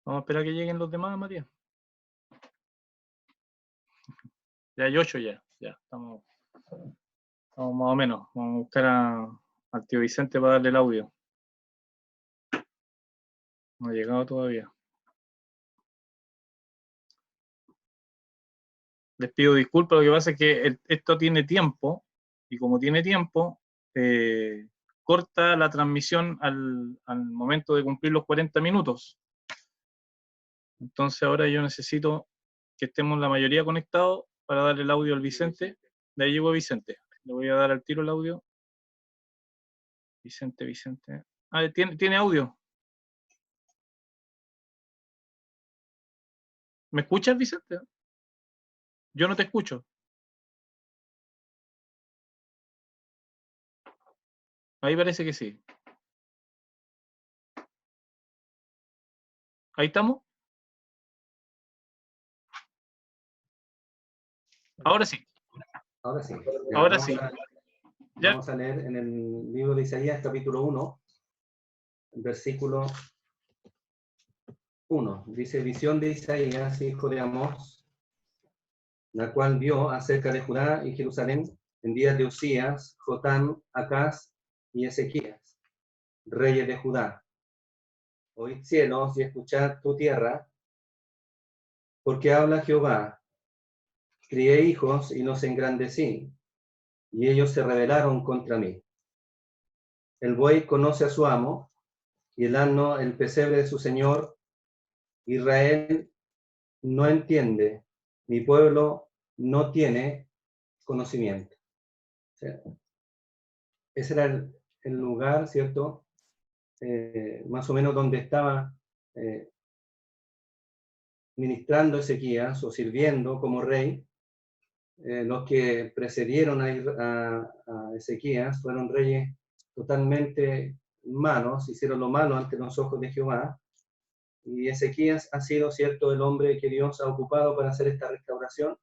Vamos a esperar a que lleguen los demás, Matías. Ya hay 8 ya. Ya, estamos más o menos. Vamos a buscar al tío Vicente para darle el audio. No ha llegado todavía. Les pido disculpas, lo que pasa es que esto tiene tiempo, y como tiene tiempo, corta la transmisión al momento de cumplir los 40 minutos. Entonces ahora yo necesito que estemos la mayoría conectados para darle el audio al Vicente. De ahí llegó Vicente. Le voy a dar al tiro el audio. Vicente. Ah, ¿tiene audio? ¿Me escuchas, Vicente? Yo no te escucho. Ahí parece que sí. ¿Ahí estamos? Ahora sí. Ahora sí. Ya, Ahora sí. Vamos a leer en el libro de Isaías, capítulo 1, versículo 1. Dice, visión de Isaías, hijo de Amós, la cual vio acerca de Judá y Jerusalén en días de Usías, Jotam, Acaz y Ezequías, reyes de Judá. Oíd cielos y escuchad tu tierra, porque habla Jehová. Crié hijos y los engrandecí, y ellos se rebelaron contra mí. El buey conoce a su amo, y el asno el pesebre de su señor. Israel no entiende, mi pueblo no tiene conocimiento. O sea, ese era el lugar, ¿cierto? Más o menos donde estaba ministrando Ezequías o sirviendo como rey. Los que precedieron a Ezequías fueron reyes totalmente malos, hicieron lo malo ante los ojos de Jehová. Y Ezequías ha sido, cierto, el hombre que Dios ha ocupado para hacer esta restauración.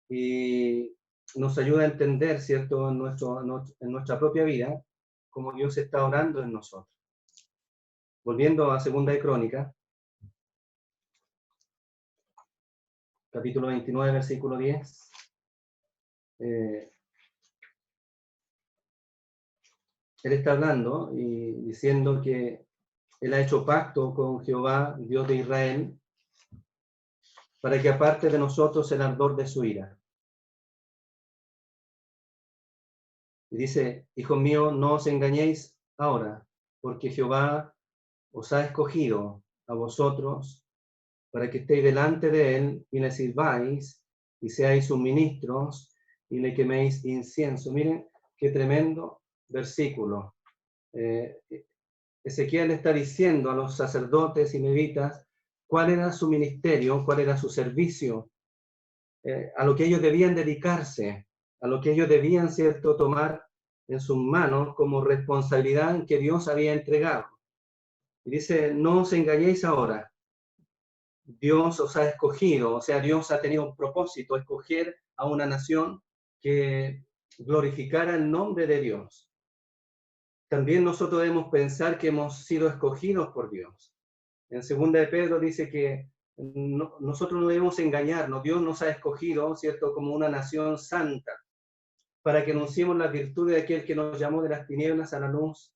Y nos ayuda a entender, cierto, en nuestra propia vida, cómo Dios está orando en nosotros. Volviendo a Segunda de Crónicas, capítulo 29, versículo 10. Él está hablando y diciendo que él ha hecho pacto con Jehová, Dios de Israel, para que aparte de nosotros el ardor de su ira. Y dice, hijos míos, no os engañéis ahora, porque Jehová os ha escogido a vosotros para que estéis delante de él y le sirváis y seáis sus ministros y le queméis incienso. Miren qué tremendo versículo. Ezequiel está diciendo a los sacerdotes y levitas cuál era su ministerio, cuál era su servicio, a lo que ellos debían dedicarse, a lo que ellos debían, cierto, tomar en sus manos como responsabilidad que Dios había entregado. Y dice, no os engañéis ahora. Dios os ha escogido, o sea, Dios ha tenido un propósito, escoger a una nación que glorificara el nombre de Dios. También nosotros debemos pensar que hemos sido escogidos por Dios. En 2 de Pedro dice que nosotros no debemos engañarnos. Dios nos ha escogido, ¿cierto?, como una nación santa, para que anunciemos las virtudes de aquel que nos llamó de las tinieblas a la luz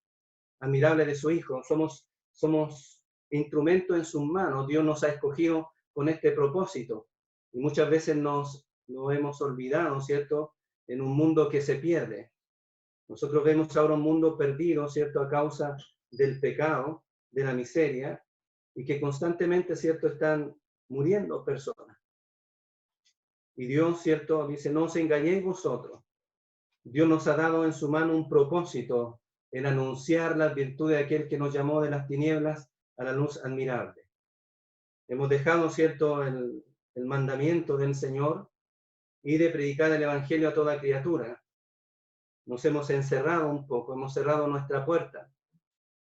admirable de su Hijo. Somos instrumentos en sus manos. Dios nos ha escogido con este propósito. Y muchas veces nos hemos olvidado, ¿cierto?, en un mundo que se pierde. Nosotros vemos ahora un mundo perdido, ¿cierto?, a causa del pecado, de la miseria, y que constantemente, ¿cierto?, están muriendo personas. Y Dios, ¿cierto?, dice, no os engañéis vosotros. Dios nos ha dado en su mano un propósito, en anunciar las virtudes de aquel que nos llamó de las tinieblas a la luz admirable. Hemos dejado, ¿cierto?, el mandamiento del Señor y de predicar el Evangelio a toda criatura. Nos hemos encerrado un poco, hemos cerrado nuestra puerta.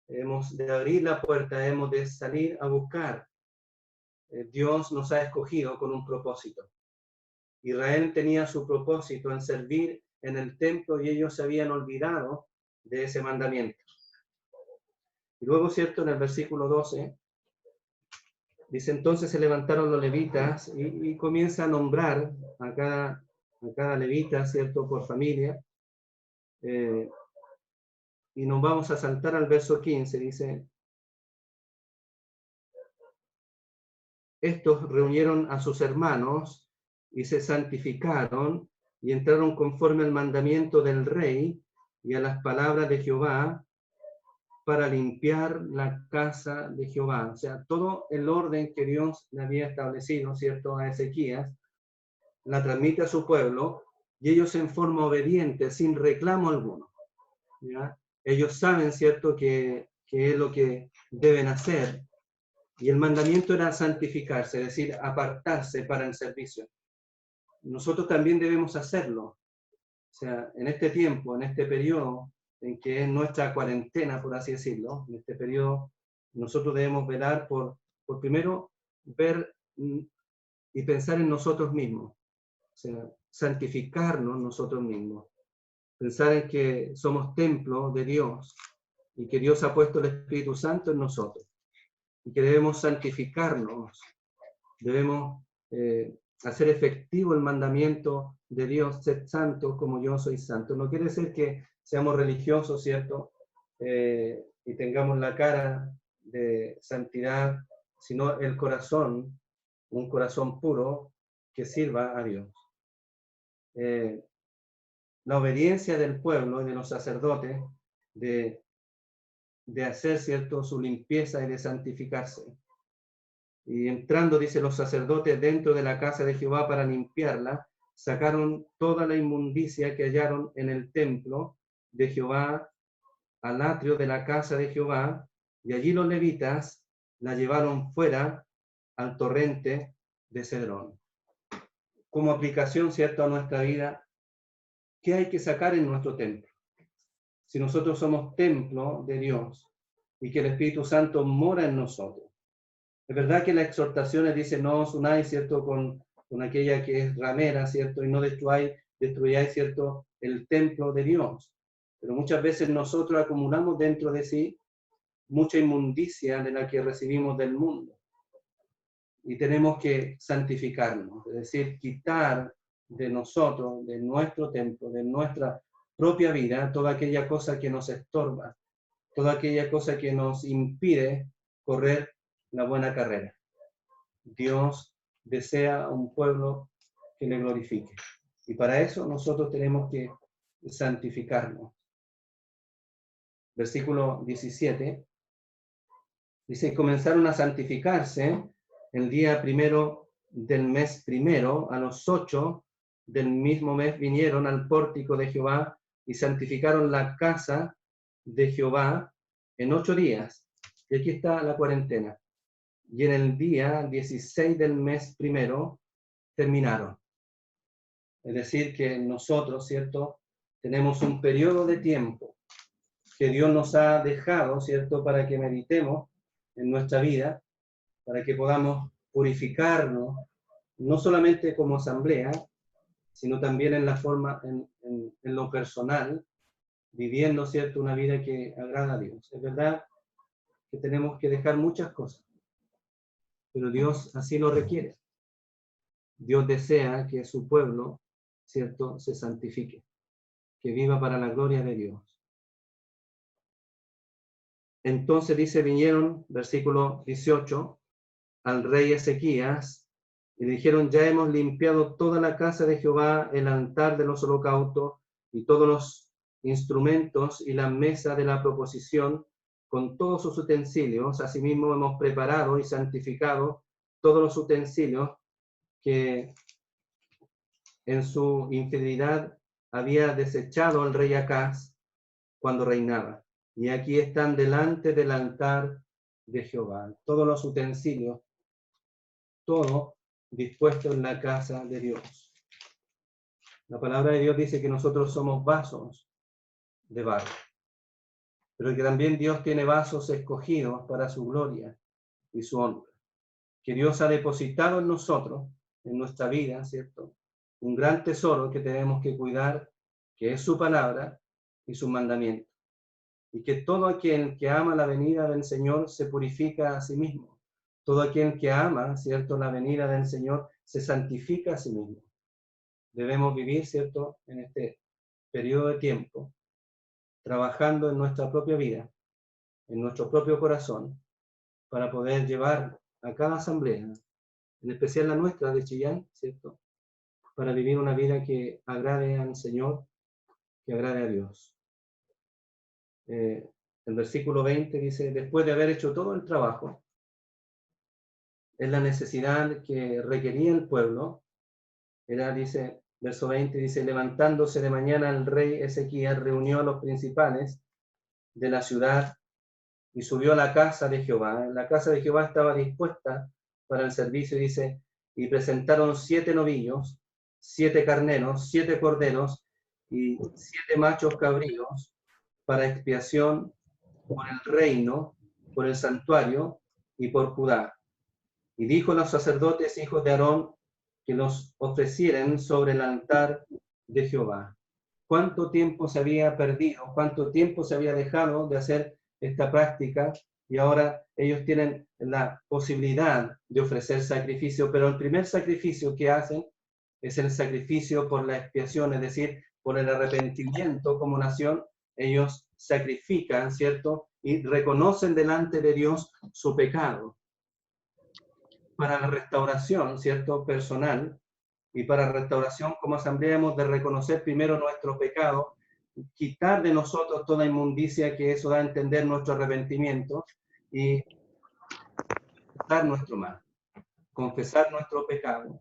Hemos de abrir la puerta, hemos de salir a buscar. Dios nos ha escogido con un propósito. Israel tenía su propósito en servir en el templo y ellos se habían olvidado de ese mandamiento. Y luego, ¿cierto?, en el versículo 12, Dice, entonces se levantaron los levitas y comienza a nombrar a cada levita, ¿cierto?, por familia. Y nos vamos a saltar al verso 15, dice, estos reunieron a sus hermanos y se santificaron y entraron conforme al mandamiento del rey y a las palabras de Jehová para limpiar la casa de Jehová. O sea, todo el orden que Dios le había establecido, ¿cierto?, a Ezequías, la transmite a su pueblo y ellos en forma obediente, sin reclamo alguno. ¿Ya? Ellos saben, ¿cierto?, que es lo que deben hacer. Y el mandamiento era santificarse, es decir, apartarse para el servicio. Nosotros también debemos hacerlo. O sea, en este tiempo, en este periodo, en que es nuestra cuarentena, por así decirlo, en este periodo, nosotros debemos velar por primero, ver y pensar en nosotros mismos. O sea, santificarnos nosotros mismos. Pensar en que somos templo de Dios y que Dios ha puesto el Espíritu Santo en nosotros. Y que debemos santificarnos, debemos hacer efectivo el mandamiento de Dios, sed santos como yo soy santo. No quiere decir que seamos religiosos, ¿cierto? Y tengamos la cara de santidad, sino el corazón, un corazón puro que sirva a Dios. La obediencia del pueblo y de los sacerdotes de hacer, ¿cierto?, su limpieza y de santificarse. Y entrando, dice, los sacerdotes dentro de la casa de Jehová para limpiarla, sacaron toda la inmundicia que hallaron en el templo de Jehová al atrio de la casa de Jehová, y allí los levitas la llevaron fuera al torrente de Cedrón. Como aplicación, ¿cierto?, a nuestra vida, ¿qué hay que sacar en nuestro templo? Si nosotros somos templo de Dios y que el Espíritu Santo mora en nosotros. Es verdad que las exhortaciones dicen, no os unáis, ¿cierto?, con aquella que es ramera, ¿cierto?, y no destruyáis, ¿cierto?, el templo de Dios. Pero muchas veces nosotros acumulamos dentro de sí mucha inmundicia de la que recibimos del mundo. Y tenemos que santificarnos, es decir, quitar de nosotros, de nuestro templo, de nuestra propia vida, toda aquella cosa que nos estorba, toda aquella cosa que nos impide correr la buena carrera. Dios desea un pueblo que le glorifique. Y para eso nosotros tenemos que santificarnos. Versículo 17. Dice, comenzaron a santificarse el día primero del mes primero, a los 8 del mismo mes vinieron al pórtico de Jehová y santificaron la casa de Jehová en 8 días. Y aquí está la cuarentena. Y en el día 16 del mes primero terminaron. Es decir, que nosotros, ¿cierto?, tenemos un periodo de tiempo que Dios nos ha dejado, ¿cierto?, para que meditemos en nuestra vida, para que podamos purificarnos, no solamente como asamblea, sino también en la forma, en lo personal, viviendo, ¿cierto?, una vida que agrada a Dios. Es verdad que tenemos que dejar muchas cosas, pero Dios así lo requiere. Dios desea que su pueblo, ¿cierto?, se santifique, que viva para la gloria de Dios. Entonces dice, vinieron, versículo 18, al rey Ezequías, y le dijeron, ya hemos limpiado toda la casa de Jehová, el altar de los holocaustos, y todos los instrumentos y la mesa de la proposición, con todos sus utensilios. Asimismo hemos preparado y santificado todos los utensilios que en su infidelidad había desechado el rey Acaz cuando reinaba. Y aquí están delante del altar de Jehová. Todos los utensilios, todo dispuesto en la casa de Dios. La palabra de Dios dice que nosotros somos vasos de barro, pero que también Dios tiene vasos escogidos para su gloria y su honra. Que Dios ha depositado en nosotros, en nuestra vida, ¿cierto?, un gran tesoro que tenemos que cuidar, que es su palabra y sus mandamientos. Y que todo aquel que ama la venida del Señor se purifica a sí mismo. Todo aquel que ama, ¿cierto?, la venida del Señor, se santifica a sí mismo. Debemos vivir, ¿cierto?, en este periodo de tiempo, trabajando en nuestra propia vida, en nuestro propio corazón, para poder llevar a cada asamblea, en especial la nuestra de Chillán, ¿cierto?, para vivir una vida que agrade al Señor, que agrade a Dios. El versículo 20 dice, después de haber hecho todo el trabajo, es la necesidad que requería el pueblo, era, dice, verso 20, dice, levantándose de mañana el rey Ezequías reunió a los principales de la ciudad y subió a la casa de Jehová. La casa de Jehová estaba dispuesta para el servicio, dice, y presentaron 7 novillos, 7 carneros, 7 corderos y 7 machos cabríos para expiación por el reino, por el santuario y por Judá. Y dijo a los sacerdotes, hijos de Aarón, que los ofrecieren sobre el altar de Jehová. ¿Cuánto tiempo se había perdido? ¿Cuánto tiempo se había dejado de hacer esta práctica? Y ahora ellos tienen la posibilidad de ofrecer sacrificio, pero el primer sacrificio que hacen es el sacrificio por la expiación, es decir, por el arrepentimiento como nación. Ellos sacrifican, ¿cierto? Y reconocen delante de Dios su pecado. Para la restauración, ¿cierto?, personal, y para restauración como asamblea hemos de reconocer primero nuestro pecado, quitar de nosotros toda inmundicia, que eso da a entender nuestro arrepentimiento, y confesar nuestro mal, confesar nuestro pecado,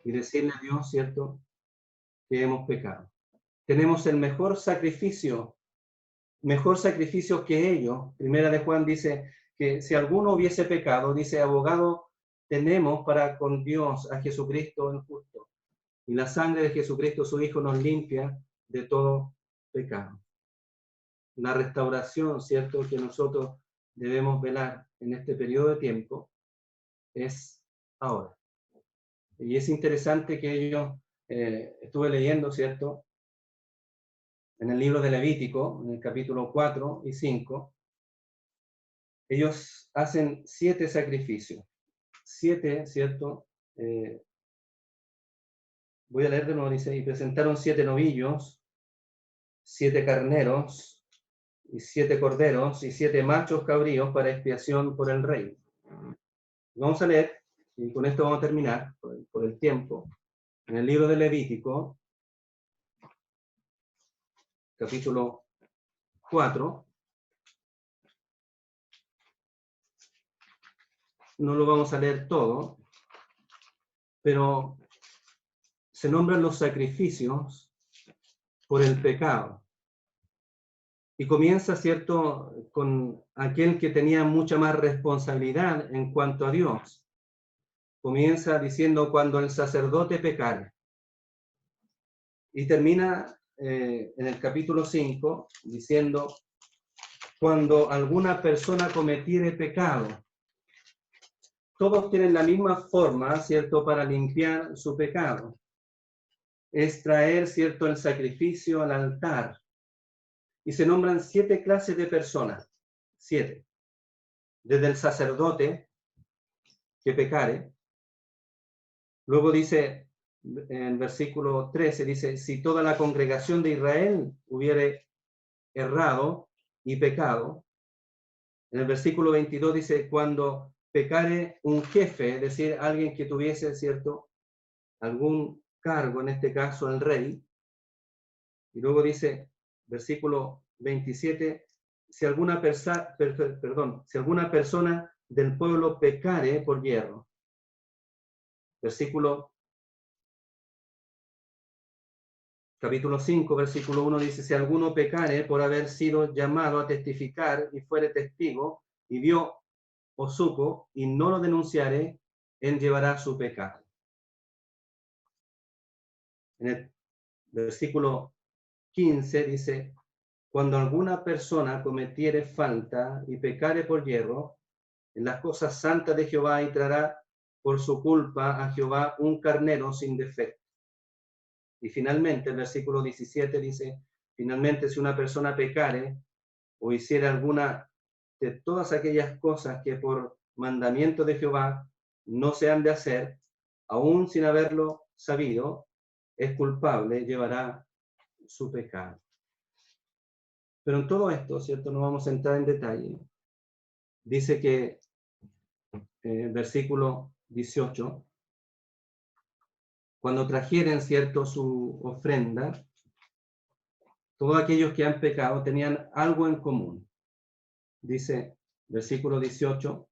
y decirle a Dios, ¿cierto?, que hemos pecado. Tenemos el mejor sacrificio que ellos. Primera de Juan dice que si alguno hubiese pecado, dice, abogado tenemos para con Dios a Jesucristo el justo, y la sangre de Jesucristo su Hijo nos limpia de todo pecado. La restauración, ¿cierto?, que nosotros debemos velar en este periodo de tiempo es ahora. Y es interesante que ellos, estuve leyendo, ¿cierto?, en el libro de Levítico, en el capítulo 4 y 5, ellos hacen 7 sacrificios. 7, ¿cierto? Voy a leer de nuevo, dice, y presentaron 7 novillos, 7 carneros, y 7 corderos, y 7 machos cabríos para expiación por el rey. Vamos a leer, y con esto vamos a terminar, por el tiempo, en el libro de Levítico, capítulo 4, no lo vamos a leer todo, pero se nombran los sacrificios por el pecado. Y comienza, ¿cierto?, con aquel que tenía mucha más responsabilidad en cuanto a Dios. Comienza diciendo cuando el sacerdote pecare. Y termina en el capítulo 5 diciendo cuando alguna persona cometiere pecado. Todos tienen la misma forma, ¿cierto?, para limpiar su pecado. Es traer, ¿cierto?, el sacrificio al altar. Y se nombran 7 clases de personas. 7. Desde el sacerdote que pecare. Luego dice, en versículo 13, dice, si toda la congregación de Israel hubiere errado y pecado. En el versículo 22 dice, cuando pecare un jefe, es decir, alguien que tuviese, ¿cierto?, algún cargo, en este caso el rey. Y luego dice, versículo 27, si alguna persona del pueblo pecare por hierro. Capítulo 5, versículo 1 dice, si alguno pecare por haber sido llamado a testificar y fuere testigo y vio o supo y no lo denunciare, él llevará su pecado. En el versículo 15 dice, cuando alguna persona cometiere falta y pecare por hierro, en las cosas santas de Jehová y traerá por su culpa a Jehová un carnero sin defecto. Y finalmente, el versículo 17 dice, finalmente si una persona pecare o hiciera alguna de todas aquellas cosas que por mandamientos de Jehová no se han de hacer, aún sin haberlo sabido, es culpable, llevará su pecado. Pero en todo esto, ¿cierto? No vamos a entrar en detalle. Dice que, versículo 18, cuando trajeren, ¿cierto?, su ofrenda, todos aquellos que han pecado tenían algo en común. Dice, versículo 18,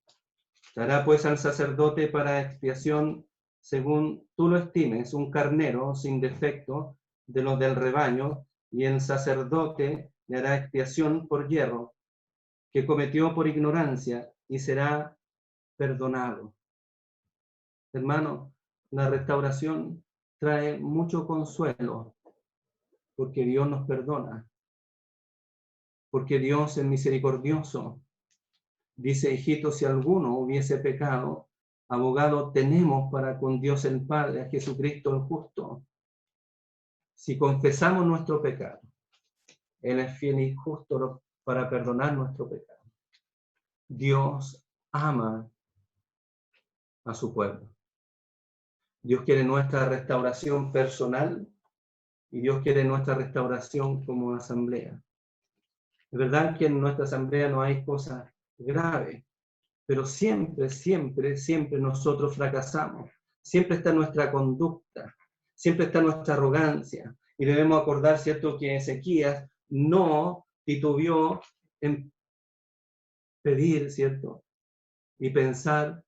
dará pues al sacerdote para expiación, según tú lo estimes, un carnero sin defecto de los del rebaño, y el sacerdote le hará expiación por yerro, que cometió por ignorancia, y será perdonado. Hermano, la restauración trae mucho consuelo, porque Dios nos perdona, porque Dios es misericordioso. Dice, hijito, si alguno hubiese pecado, abogado tenemos para con Dios el Padre, a Jesucristo el justo. Si confesamos nuestro pecado, Él es fiel y justo para perdonar nuestro pecado. Dios ama a su pueblo. Dios quiere nuestra restauración personal y Dios quiere nuestra restauración como asamblea. Es verdad que en nuestra asamblea no hay cosas graves, pero siempre, siempre, siempre nosotros fracasamos. Siempre está nuestra conducta, siempre está nuestra arrogancia. Y debemos acordar, ¿cierto?, que Ezequías no titubeó en pedir, ¿cierto?, y pensar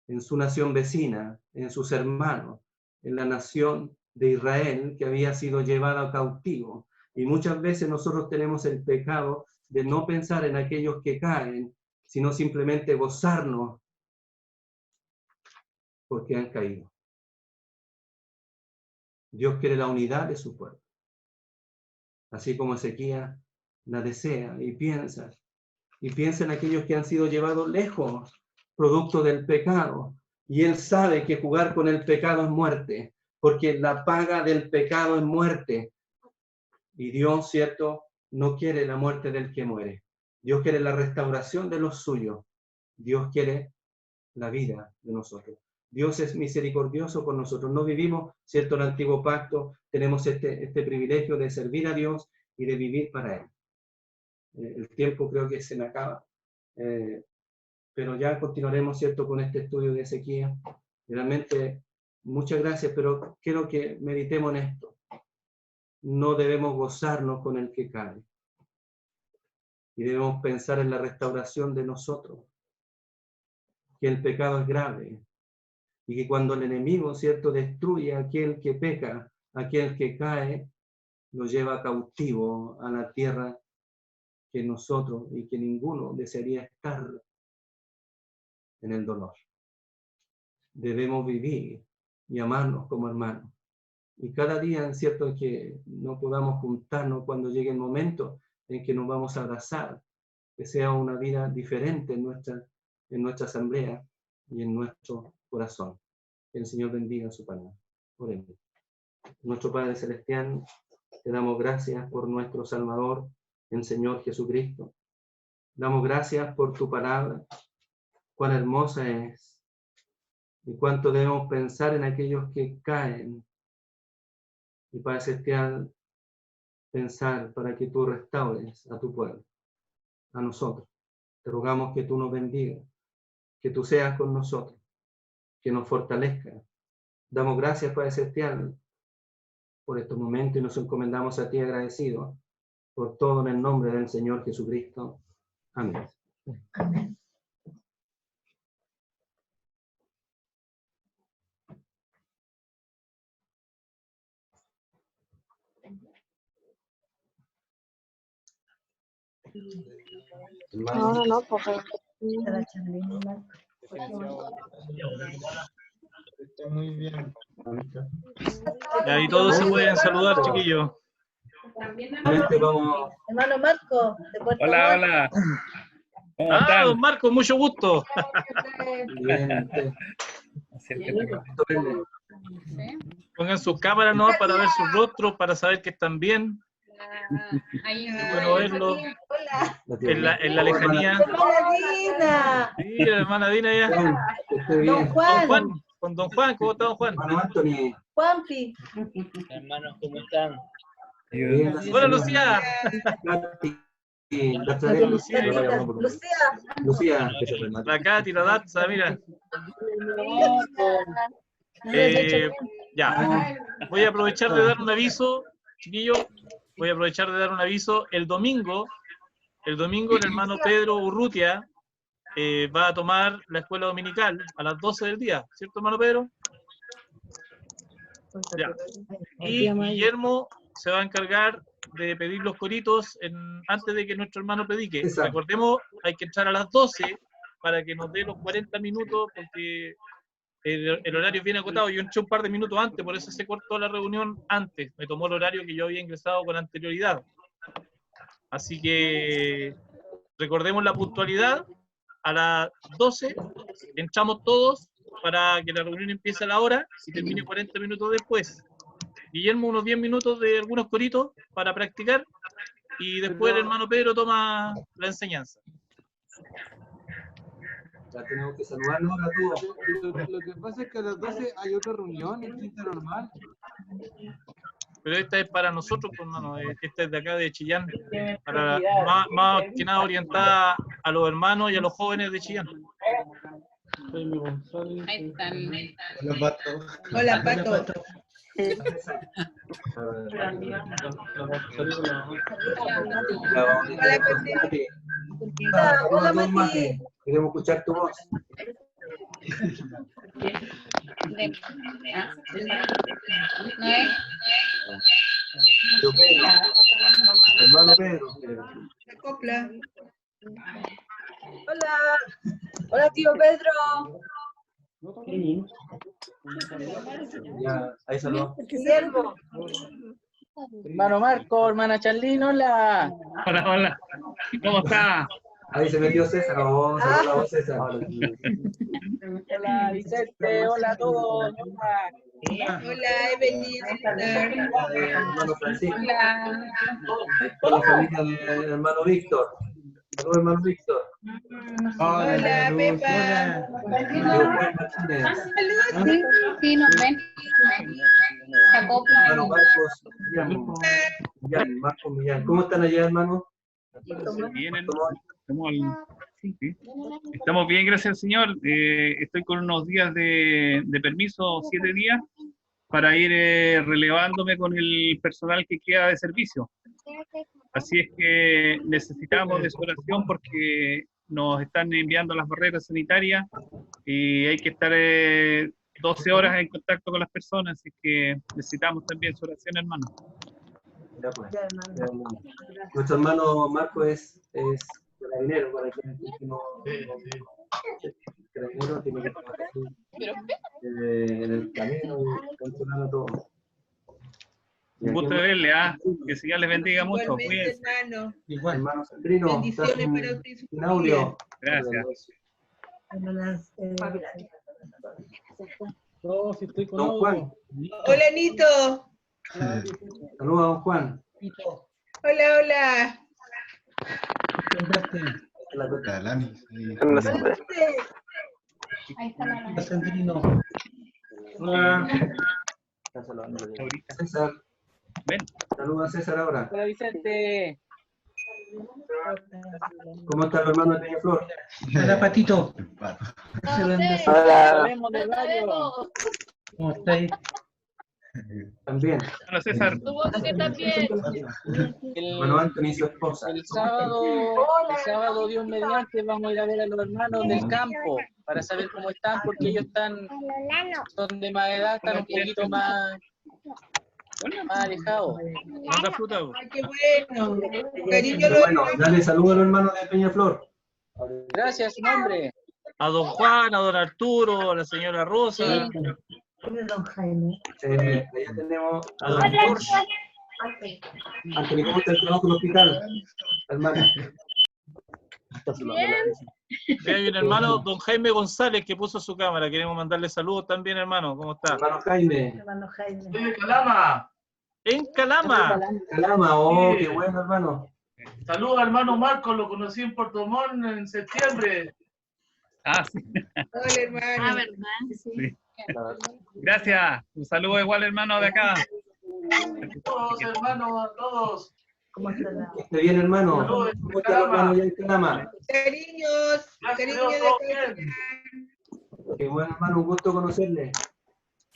en su nación vecina, en sus hermanos, en la nación de Israel que había sido llevada cautivo. Y muchas veces nosotros tenemos el pecado de no pensar en aquellos que caen, sino simplemente gozarnos porque han caído. Dios quiere la unidad de su pueblo. Así como Ezequías la desea y piensa en aquellos que han sido llevados lejos, producto del pecado. Y él sabe que jugar con el pecado es muerte, porque la paga del pecado es muerte. Y Dios, ¿cierto?, no quiere la muerte del que muere. Dios quiere la restauración de los suyos. Dios quiere la vida de nosotros. Dios es misericordioso con nosotros. No vivimos, ¿cierto?, el antiguo pacto. Tenemos este privilegio de servir a Dios y de vivir para Él. El tiempo creo que se me acaba. Pero ya continuaremos, ¿cierto?, con este estudio de Ezequías. Realmente, muchas gracias, pero quiero que meditemos en esto. No debemos gozarnos con el que cae. Y debemos pensar en la restauración de nosotros. Que el pecado es grave. Y que cuando el enemigo, ¿cierto?, destruye a aquel que peca, aquel que cae, lo lleva cautivo a la tierra que nosotros y que ninguno desearía estar en el dolor. Debemos vivir y amarnos como hermanos. Y cada día, es cierto, que no podamos juntarnos cuando llegue el momento en que nos vamos a abrazar, que sea una vida diferente en nuestra asamblea y en nuestro corazón. Que el Señor bendiga su palabra. Oremos. Nuestro Padre Celestial, te damos gracias por nuestro Salvador, el Señor Jesucristo. Damos gracias por tu palabra, cuán hermosa es, y cuánto debemos pensar en aquellos que caen. Y Padre Celestial, pensar para que tú restaures a tu pueblo, a nosotros. Te rogamos que tú nos bendigas, que tú seas con nosotros, que nos fortalezca. Damos gracias, Padre Celestial, por estos momentos y nos encomendamos a ti agradecidos por todo en el nombre del Señor Jesucristo. Amén. Amén. No, no, porque Está muy bien. Y ahí todos se pueden saludar, chiquillos. Vamos. Hermano Marco, de Puerto Hola, Montt. hola. ¿Cómo Ah, están? don Marco, mucho gusto. Bien. Acércate. Pongan sus cámaras, ¿no?, para ver sus rostros, para saber que están bien. Bueno verlo Hola. en la lejanía. Hermana Dina. Sí, la hermana Dina ya. Que esté bien. Don Don Juan. Juan, con Don Juan, ¿cómo está Don Juan? Hermano Anthony. Juanpi. Hermanos, ¿cómo están? Bien, gracias, Hola señor. Lucía. Lucía. Lucía. La Katy, la Datza, mira. Ya. Voy a aprovechar de dar un aviso, chiquillos. Voy a aprovechar de dar un aviso. El domingo el hermano Pedro Urrutia va a tomar la escuela dominical a las 12 del día, ¿cierto, hermano Pedro? Ya. Y Guillermo se va a encargar de pedir los coritos antes de que nuestro hermano predique. Exacto. Recordemos, hay que entrar a las 12 para que nos dé los 40 minutos, porque el horario es bien acotado. Yo entré un par de minutos antes, por eso se cortó la reunión antes. Me tomó el horario que yo había ingresado con anterioridad. Así que recordemos la puntualidad. A las 12 entramos todos para que la reunión empiece a la hora y termine 40 minutos después. Guillermo, unos 10 minutos de algunos coritos para practicar y después el hermano Pedro toma la enseñanza. Ya tenemos que saludarnos ahora todos. Lo que pasa es que a las 12 hay otra reunión en Quinta Normal. Pero esta es para nosotros, pues, hermano. Esta es de acá de Chillán, para más que nada orientada a los hermanos y a los jóvenes de Chillán. Ahí están. Hola, Pato. Hola, Pato. Hola, Mati. Queremos escuchar tu voz. Hermano Pedro. Copla. Hola. Hola, tío Pedro. Ya, ahí saludamos. Guillermo. Hermano Marco, hermana Charlín, hola. Hola, hola. ¿Cómo está? Ahí se metió César. Vamos a saludar a vos, César. Hola Vicente, hola a todos. Hola, Evelyn. Hermano Francisco. Hola. Con la familia del hermano Víctor. Saludos, hermano Víctor. Hola, Pepa. Sí, sí, nos ven. Se acoplan. Hermano Marcos Millán. Marcos Millán. ¿Cómo están allá, hermano? Bien, estamos bien, gracias al Señor. Estoy con unos días de permiso, 7 días, para ir relevándome con el personal que queda de servicio. Así es que necesitamos de su oración porque nos están enviando las barreras sanitarias y hay que estar 12 horas en contacto con las personas, así que necesitamos también su oración, hermano. Ya, pues. Nuestro hermano Marco es carabinero, para que no, carabinero tiene que trabajar en el camino y controlando todo. Un gusto de verle, que el Señor les bendiga mucho. Cuídense. Hermano. Igual, hermano Centrino, Bendiciones para usted y su sin audio. Gracias. No, si estoy con Don Juan. Hola, Nito. Saludos a don Juan. Hola, hola. Ahí está la Sandrino. Hola. Ahorita. César. Ven. Saludos a César ahora. Hola Vicente. ¿Cómo está el hermano de Peñaflor? Hola, Patito. Sabemos de radio. ¿Cómo estáis? También. Hola, César. Hermano Anthony y su esposa. El sábado, Dios mediante, vamos a ir a ver a los hermanos del campo para saber cómo están, porque ellos son de más edad, están un poquito más alejados. ¿Cuánta fruta? Ay, qué bueno. Cariño, Pero bueno, dale saludos a los hermanos de Peñaflor. Gracias, su nombre. A don Juan, a don Arturo, a la señora Rosa. Allá tenemos a don George. Anthony, ¿cómo está el trabajo en el hospital? Hermana. Hay un hermano, don Jaime González, que puso su cámara. Queremos mandarle saludos también, hermano. ¿Cómo está? Hermano Jaime. Hermano Jaime. Calama. En Calama. Calama, oh, qué bueno, hermano. Saludos al hermano Marcos, lo conocí en Puerto Montt en septiembre. Ah, sí. Hola, hermano. ¿verdad? Sí. Gracias. Un saludo igual, hermano, de acá. Todos, hermanos, a todos. Que esté bien, hermano. Saludos ¿Cómo desde está el hermano Calama. allá en Calama? Cariños, Gracias a cariños Dios, de todo acá. bien. Qué bueno, hermano, un gusto conocerle.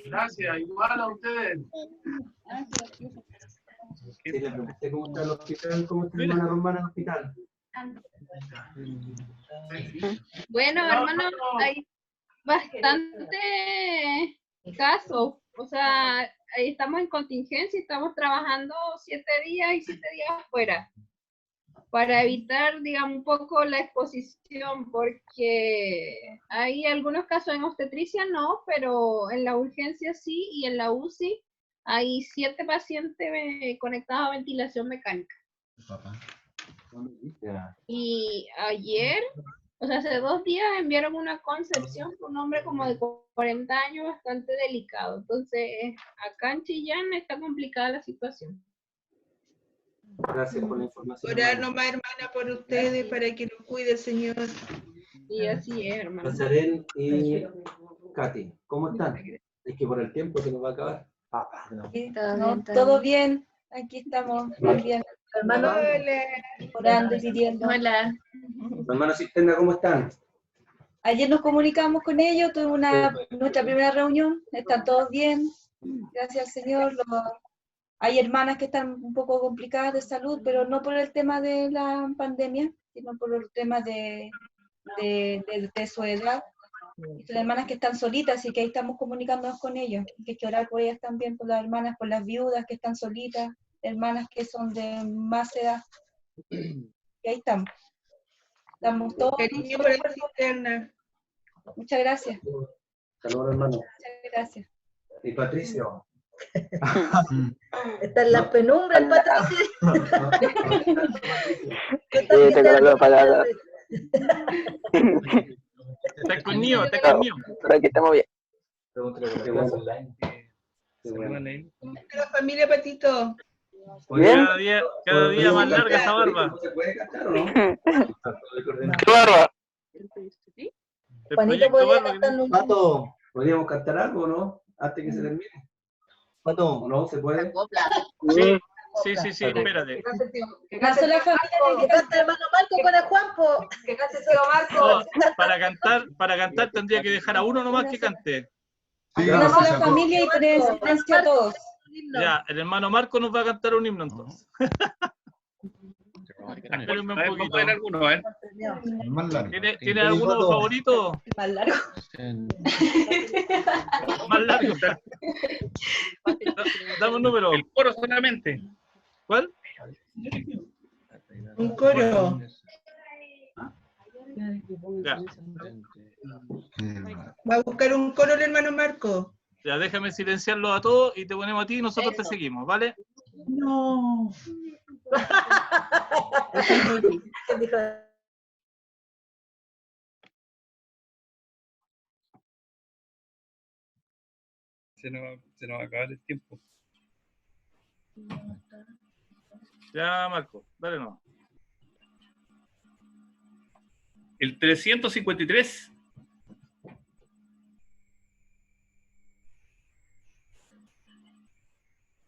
Gracias, igual a ustedes. Sí, le pregunté cómo está el hospital, cómo está la hermana Romana en el hospital. Bueno, hermano, hay bastante casos. O sea, ahí estamos en contingencia y estamos trabajando 7 días y 7 días fuera para evitar, digamos, un poco la exposición, porque hay algunos casos en obstetricia no, pero en la urgencia sí, y en la UCI hay 7 pacientes conectados a ventilación mecánica. Y ayer, o sea, hace 2 días enviaron una Concepción por un hombre como de 40 años bastante delicado. Entonces, acá en Chillán está complicada la situación. Gracias por la información. Orar hermano. nomás, hermana, por ustedes, para que nos cuide el Señor. Y así es, hermano. Nazarén y Katy, ¿cómo están? Es que por el tiempo se nos va a acabar. No, todo bien, aquí estamos también, hermano, Hola. orando y pidiendo. Hola. Hermano Cisterna, ¿cómo están? Ayer nos comunicamos con ellos, tuvimos nuestra primera reunión, están todos bien, gracias al Señor. Hay hermanas que están un poco complicadas de salud, pero no por el tema de la pandemia, sino por el tema de su edad. Y son hermanas que están solitas, así que ahí estamos comunicándonos con ellos. Que hay que orar por ellas también, por las hermanas, por las viudas que están solitas, hermanas que son de más edad. Y ahí estamos. Estamos todos. Cariño para la cisterna. Muchas gracias. Saludos, hermano. Muchas gracias. Y Patricio. Está en la penumbra el Patricio. Sí, tengo la luz apagada. Está conmigo, está conmigo. Pero aquí estamos bien. La familia Patito. Bien. Cada día más larga esa barba. ¿Se puede cantar o no? ¿Qué barba? El Juanito proyecto podría barba que cantar un Pato, ¿podríamos cantar algo o no? Antes que se termine. Pato, ¿o no? ¿Se puede? Sí, espérate. Una sola familia que canta el hermano Marco con el Juanpo. que cante Seo Marco. No, para cantar tendría que dejar a uno nomás que cante. Una sola familia y poner en silencio a todos. Ya, el hermano Marco nos va a cantar un himno entonces. Espérenme un poquito. Vamos a ver algunos, a ver. Más largo. ¿Tiene alguno favorito? Más largo. Más largo. Dame un número. El coro solamente. ¿Cuál? Un coro. Ya. Va a buscar un coro el hermano Marco. Ya, déjame silenciarlo a todos y te ponemos a ti y nosotros te seguimos, ¿vale? No. Se nos va a acabar el tiempo. Ya, Marco, dale no. El 353.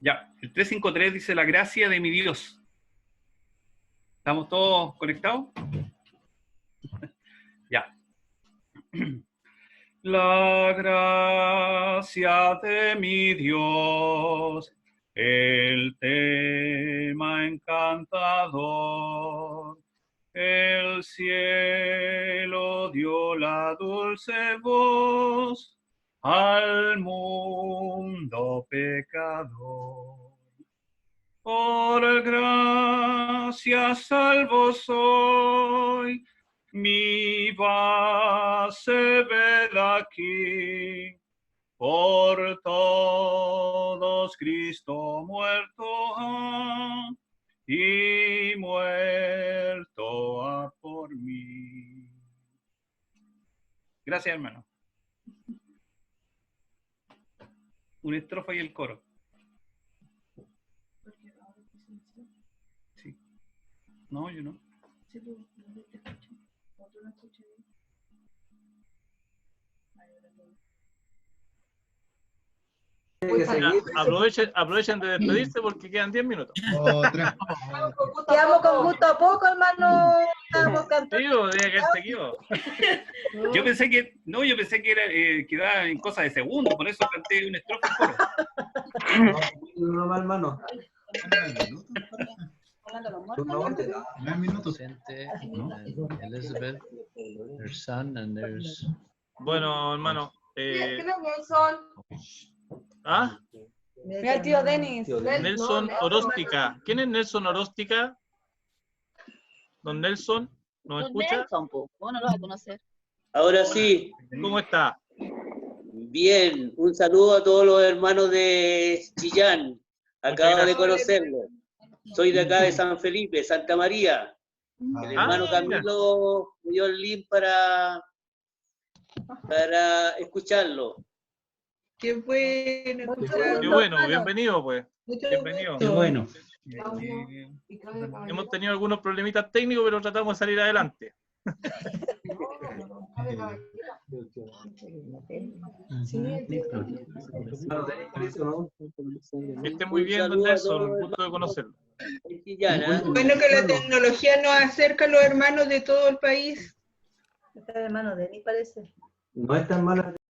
Ya, el 353 dice la gracia de mi Dios. ¿Estamos todos conectados? Ya. La gracia de mi Dios, el tema encantador. El cielo dio la dulce voz al mundo pecador. Por gracia salvo soy, mi base vela aquí. Por todos Cristo muerto ha, y muerto ha por mí. Gracias, hermano. Una estrofa y el coro. No, yo no. Aprovechen de despedirse porque quedan 10 minutos. Otra. Quedamos con gusto a poco, hermano. Estábamos cantando. Yo pensé que, no, yo pensé que era, quedaba en cosas de segundo, por eso canté un estrofe en coro. No va, hermano. Elizabeth, their son, and there's... Bueno, hermano. Nelson. ¿Ah? Mira el tío Denis. Nelson Oróstica. ¿Quién es Nelson Oróstica? Don Nelson, ¿nos escucha? Nelson, ¿cómo no lo vas a conocer? Ahora sí. ¿Cómo está? Bien, un saludo a todos los hermanos de Chillán. Acabo de conocerlos. Soy de acá de San Felipe, Santa María. El hermano Camilo me dio el link para escucharlo. Qué bueno. Qué bueno, bienvenido pues. Bienvenido. Qué bueno. Hemos tenido algunos problemitas técnicos, pero tratamos de salir adelante. Que esté muy bien, don Nelson, un gusto de conocerlo. Bueno que la tecnología nos acerca a los hermanos de todo el país. Este hermano de mí parece. No es tan mala.